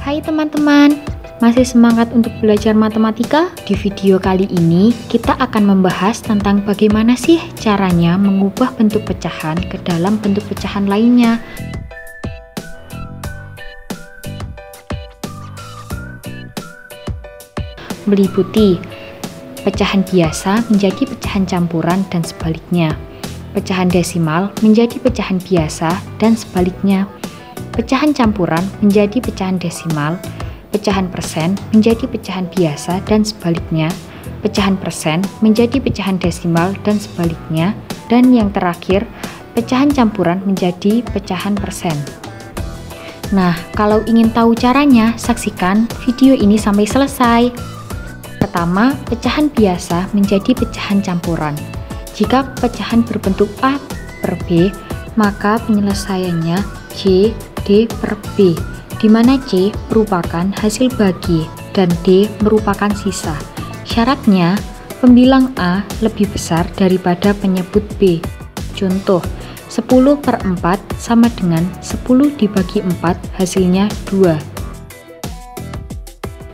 Hai teman-teman, masih semangat untuk belajar matematika? Di video kali ini kita akan membahas tentang bagaimana sih caranya mengubah bentuk pecahan ke dalam bentuk pecahan lainnya. Meliputi pecahan biasa menjadi pecahan campuran dan sebaliknya. Pecahan desimal menjadi pecahan biasa dan sebaliknya. Pecahan campuran menjadi pecahan desimal, pecahan persen menjadi pecahan biasa dan sebaliknya, pecahan persen menjadi pecahan desimal dan sebaliknya, dan yang terakhir, pecahan campuran menjadi pecahan persen. Nah, kalau ingin tahu caranya, saksikan video ini sampai selesai. Pertama, pecahan biasa menjadi pecahan campuran. Jika pecahan berbentuk A per B, maka penyelesaiannya C D per B, di mana C merupakan hasil bagi dan D merupakan sisa. Syaratnya, pembilang A lebih besar daripada penyebut B. Contoh, 10 per 4 sama dengan 10 dibagi 4 hasilnya 2.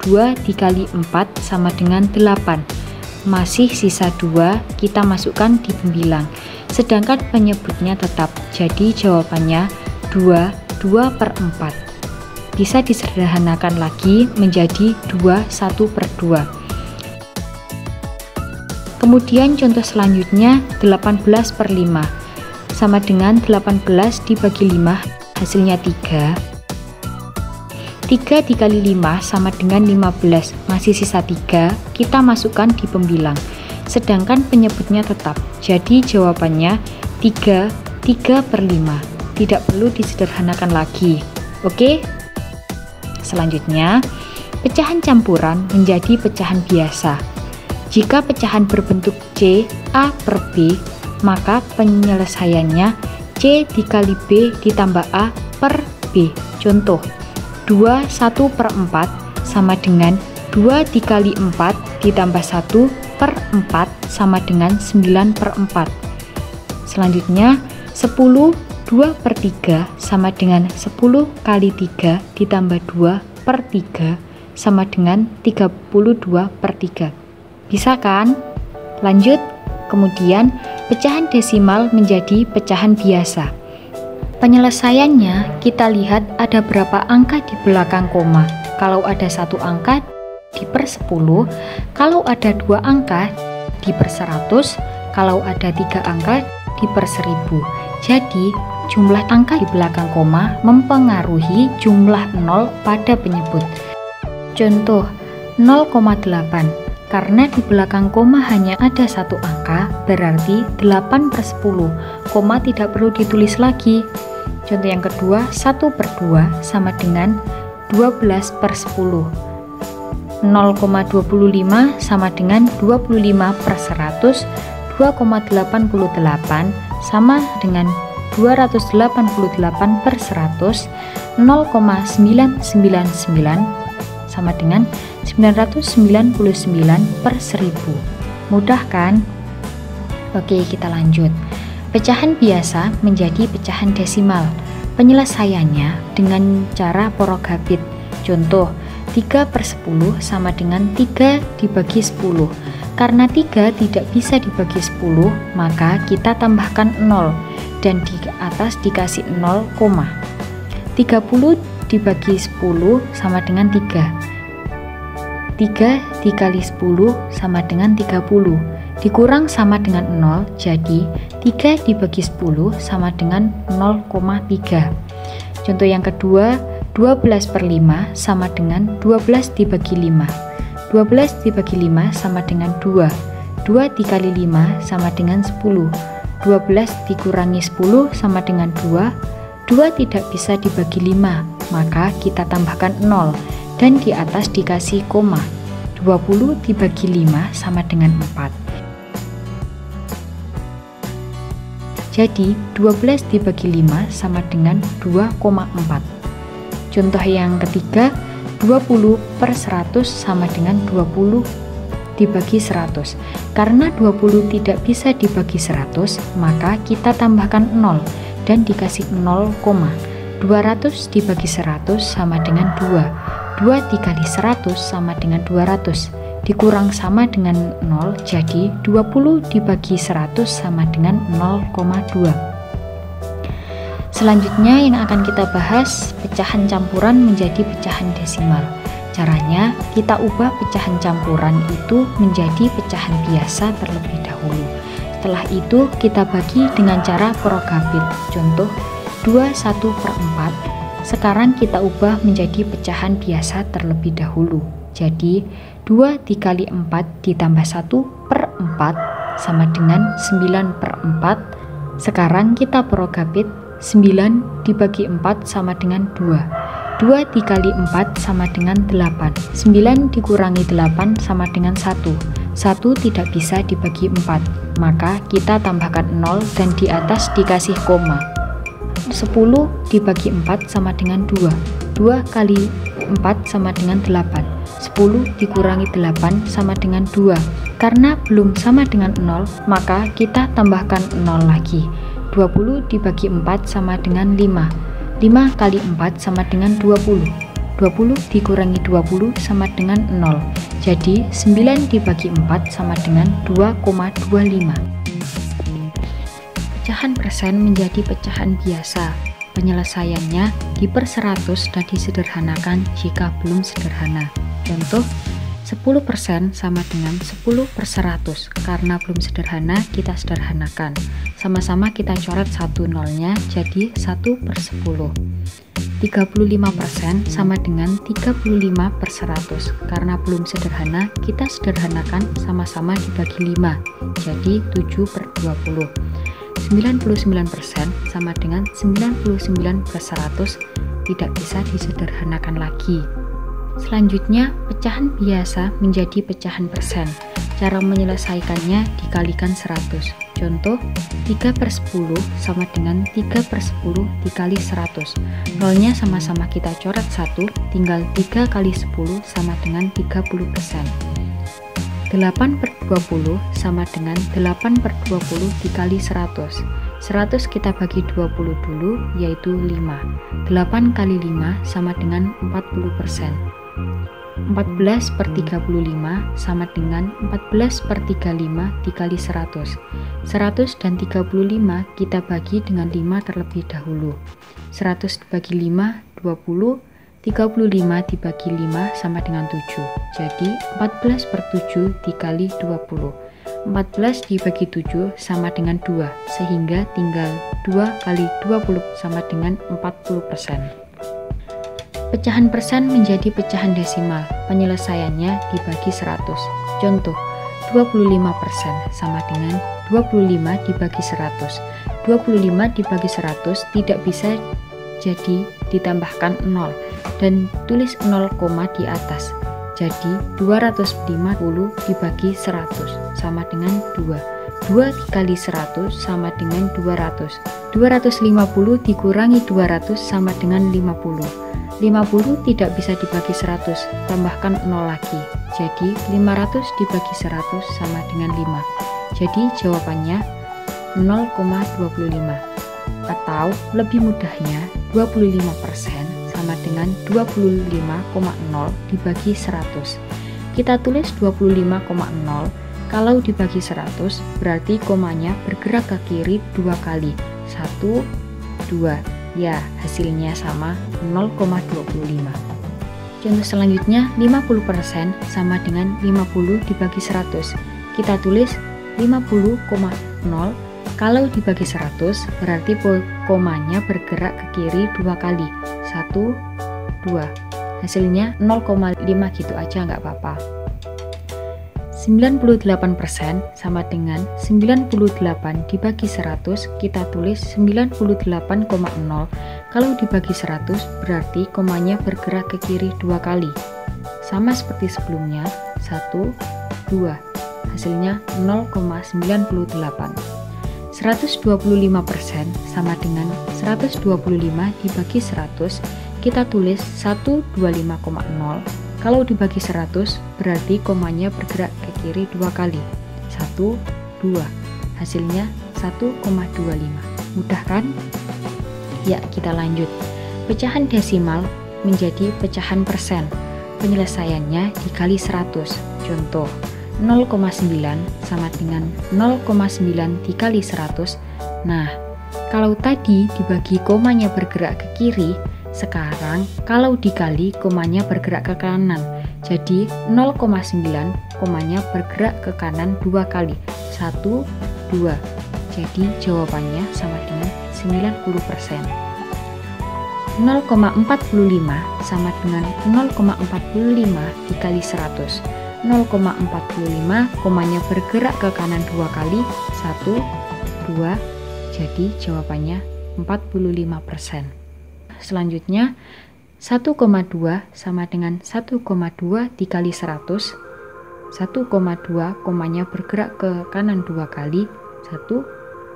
2 dikali 4 sama dengan 8. Masih sisa 2, kita masukkan di pembilang. Sedangkan penyebutnya tetap, jadi jawabannya 2 per 4. Bisa disederhanakan lagi menjadi 2 1 per 2. Kemudian contoh selanjutnya 18 per 5 sama dengan 18 dibagi 5 hasilnya 3. 3 dikali 5 sama dengan 15, masih sisa 3, kita masukkan di pembilang. Sedangkan penyebutnya tetap, jadi jawabannya 3 per 5. Tidak perlu disederhanakan lagi. Oke? Selanjutnya, pecahan campuran menjadi pecahan biasa. Jika pecahan berbentuk C A per B, maka penyelesaiannya C dikali B ditambah A per B. Contoh, 2 1 per 4 sama dengan 2 dikali 4 ditambah 1 per 4 sama dengan 9 per 4. Selanjutnya, 10 2 per 3 sama dengan 10 kali 3 ditambah 2 per 3 sama dengan 32 per 3. Bisa kan? Lanjut, kemudian pecahan desimal menjadi pecahan biasa. Penyelesaiannya, kita lihat ada berapa angka di belakang koma. Kalau ada 1 angka, di per 10. Kalau ada 2 angka, di per 100. Kalau ada 3 angka, di per 1000. Jadi, jumlah angka di belakang koma mempengaruhi jumlah 0 pada penyebut. Contoh, 0,8. Karena di belakang koma hanya ada 1 angka, berarti 8 per 10. Koma tidak perlu ditulis lagi. Contoh yang kedua, 1 per 2 sama dengan 12 per 10. 0,25 sama dengan 25 per 100. 2,88 sama dengan 288 per 100. 0,999 sama dengan 999 per 1000. Mudah kan? Oke, kita lanjut. Pecahan biasa menjadi pecahan desimal. Penyelesaiannya dengan cara porogabit. Contoh, 3 per 10 sama dengan 3 dibagi 10. Karena 3 tidak bisa dibagi 10, maka kita tambahkan 0 dan di atas dikasih 0, 30 dibagi 10 sama dengan 3. 3 dikali 10 sama dengan 30. Dikurang sama dengan 0, jadi 3 dibagi 10 sama dengan 0,3. Contoh yang kedua, 12 per 5 sama dengan 12 dibagi 5. 12 dibagi 5 sama dengan 2. 2 dikali 5 sama dengan 10. 12 dikurangi 10 sama dengan 2. 2 tidak bisa dibagi 5, maka kita tambahkan 0 dan di atas dikasih koma. 20 dibagi 5 sama dengan 4. Jadi 12 dibagi 5 sama dengan 2,4. Contoh yang ketiga, 20 per 100 sama dengan 20 dibagi 100. Karena 20 tidak bisa dibagi 100, maka kita tambahkan 0 dan dikasih 0, 200 dibagi 100 sama dengan 2. 2 dikali 100 sama dengan 200. Dikurang sama dengan 0, jadi 20 dibagi 100 sama dengan 0,2. Selanjutnya yang akan kita bahas, pecahan campuran menjadi pecahan desimal. Caranya, kita ubah pecahan campuran itu menjadi pecahan biasa terlebih dahulu. Setelah itu, kita bagi dengan cara progabit. Contoh, 21/4. Sekarang kita ubah menjadi pecahan biasa terlebih dahulu. Jadi, 2 dikali 4 ditambah 1/4 sama dengan 9/4. Sekarang kita progabit. 9 dibagi 4 sama dengan 2. 2 dikali 4 sama dengan 8. 9 dikurangi 8 sama dengan 1. 1 tidak bisa dibagi 4, maka kita tambahkan 0 dan di atas dikasih koma. 10 dibagi 4 sama dengan 2. 2 kali 4 sama dengan 8. 10 dikurangi 8 sama dengan 2. Karena belum sama dengan 0, maka kita tambahkan 0 lagi. 20 dibagi 4 sama dengan 5. 5 kali 4 sama dengan 20. 20 dikurangi 20 sama dengan 0. Jadi 9 dibagi 4 sama dengan 2,25. Pecahan persen menjadi pecahan biasa. Penyelesaiannya diper 100 dan disederhanakan jika belum sederhana. Contoh, 10% sama dengan 10/100. Karena belum sederhana, kita sederhanakan. Sama-sama kita coret 1 nolnya, jadi 1/10. 35% sama dengan 35/100. Karena belum sederhana, kita sederhanakan, sama-sama dibagi 5, jadi 7/20. 99% sama dengan 99/100, tidak bisa disederhanakan lagi. Selanjutnya, pecahan biasa menjadi pecahan persen. Cara menyelesaikannya dikalikan 100. Contoh, 3/10 sama dengan 3/10 dikali 100. Nolnya sama-sama kita coret 1, tinggal 3 kali 10 sama dengan 30%. 8/20 sama dengan 8/20 dikali 100. 100 kita bagi 20 dulu, yaitu 5. 8 kali 5 sama dengan 40%. 14/35 sama dengan 14/35 dikali 100. 100 dan 35 kita bagi dengan 5 terlebih dahulu. 100 dibagi 5, 20. 35 dibagi 5 sama dengan 7. Jadi 14/7 dikali 20. 14 dibagi 7 sama dengan 2, sehingga tinggal 2 kali 20 sama dengan 40%. Pecahan persen menjadi pecahan desimal. Penyelesaiannya dibagi 100. Contoh, 25% sama dengan 25 dibagi 100. 25 dibagi 100 tidak bisa, jadi ditambahkan 0 dan tulis 0, di atas. Jadi 250 dibagi 100 sama dengan 2. 2 dikali 100 sama dengan 200. 250 dikurangi 200 sama dengan 50. 50 tidak bisa dibagi 100, tambahkan 0 lagi. Jadi 500 dibagi 100 sama dengan 5. Jadi jawabannya 0,25. Atau lebih mudahnya, 25% sama dengan 25,0 dibagi 100. Kita tulis 25,0. Kalau dibagi 100, berarti komanya bergerak ke kiri 2 kali. 1, 2. Ya, hasilnya sama 0,25. Contoh selanjutnya, 50% sama dengan 50 dibagi 100. Kita tulis 50,0. Kalau dibagi 100, berarti komanya bergerak ke kiri 2 kali. 1, 2. Hasilnya 0,5 gitu aja, nggak apa-apa. 98% sama dengan 98 dibagi 100, kita tulis 98,0. Kalau dibagi 100, berarti komanya bergerak ke kiri 2 kali. Sama seperti sebelumnya, 1, 2. Hasilnya 0,98. 125% sama dengan 125 dibagi 100, kita tulis 125,0. Kalau dibagi 100, berarti komanya bergerak ke kiri 2 kali. 1, 2. Hasilnya 1,25. Mudah kan? Ya, kita lanjut. Pecahan desimal menjadi pecahan persen. penyelesaiannya dikali 100. Contoh, 0,9 sama dengan 0,9 dikali 100. Nah, kalau tadi dibagi komanya bergerak ke kiri, sekarang kalau dikali komanya bergerak ke kanan. Jadi 0,9 komanya bergerak ke kanan 2 kali. 1, 2. Jadi jawabannya sama dengan 90%. 0,45 sama dengan 0,45 dikali 100. 0,45 komanya bergerak ke kanan 2 kali. 1, 2. Jadi jawabannya 45%. Selanjutnya 1,2 sama dengan 1,2 dikali 100. 1,2 komanya bergerak ke kanan 2 kali. 1,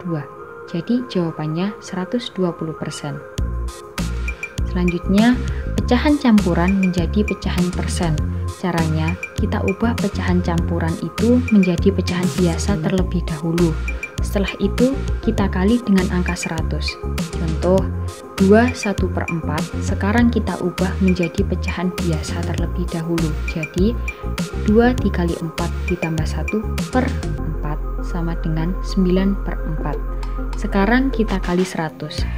2. Jadi jawabannya 120%. Selanjutnya, pecahan campuran menjadi pecahan persen. Caranya, kita ubah pecahan campuran itu menjadi pecahan biasa terlebih dahulu. Setelah itu, kita kali dengan angka 100. Contoh, 2/1/4, sekarang kita ubah menjadi pecahan biasa terlebih dahulu. Jadi, 2 dikali 4 ditambah 1/4 sama dengan 9/4. Sekarang kita kali 100.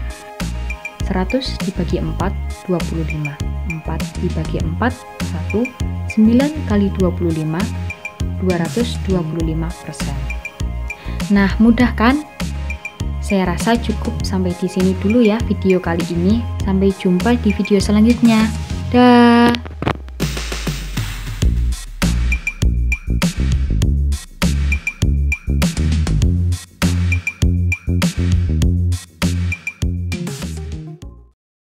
100 dibagi 4, 25. 4 dibagi 4, 1. 9 kali 25, 225%. Nah, mudah kan? Saya rasa cukup sampai di sini dulu ya video kali ini. Sampai jumpa di video selanjutnya. Dah.